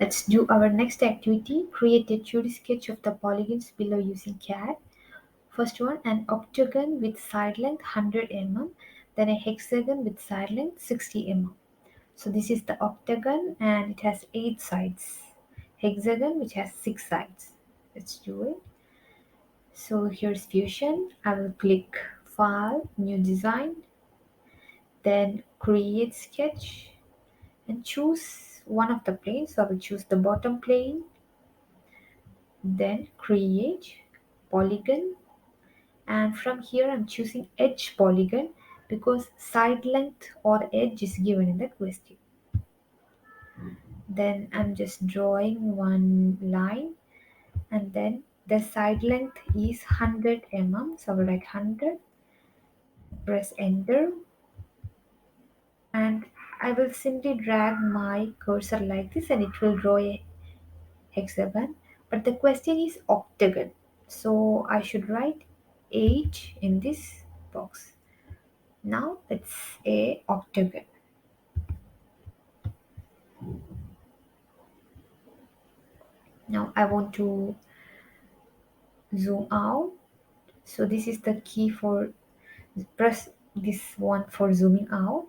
Let's do our next activity. Create a 2D sketch of the polygons below using CAD. First one, an octagon with side length 100 mm, then a hexagon with side length 60 mm. So this is the octagon and it has 8 sides. Hexagon which has 6 sides. Let's do it. So here's Fusion. I will click File, New Design, then Create Sketch and choose one of the planes. So I will choose the bottom plane, then Create Polygon, and from here I'm choosing edge polygon because side length or edge is given in the question. Then I'm just drawing one line and then the side length is 100 mm, so I will write 100, press enter, and I will simply drag my cursor like this and it will draw a hexagon, but the question is octagon, so I should write 8 in this box. Now it's a octagon. Now I want to zoom out. So this is the key for press this one for zooming out.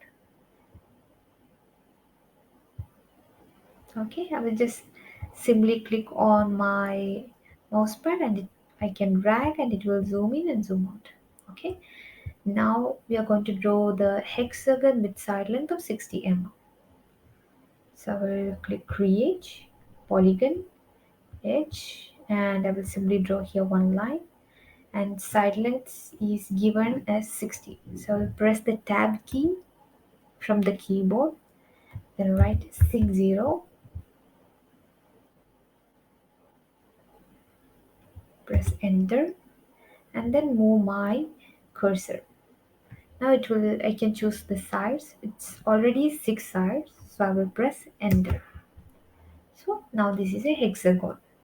Okay, I will just simply click on my mouse pad and I can drag and it will zoom in and zoom out. Okay, now we are going to draw the hexagon with side length of 60 mm. So I will click create polygon edge and I will simply draw here one line and side length is given as 60. So I'll press the tab key from the keyboard, then write 60, press enter, and then move my cursor. Now it will I can choose the sides. It's already 6 sides, so I will press enter. So now this is a hexagon.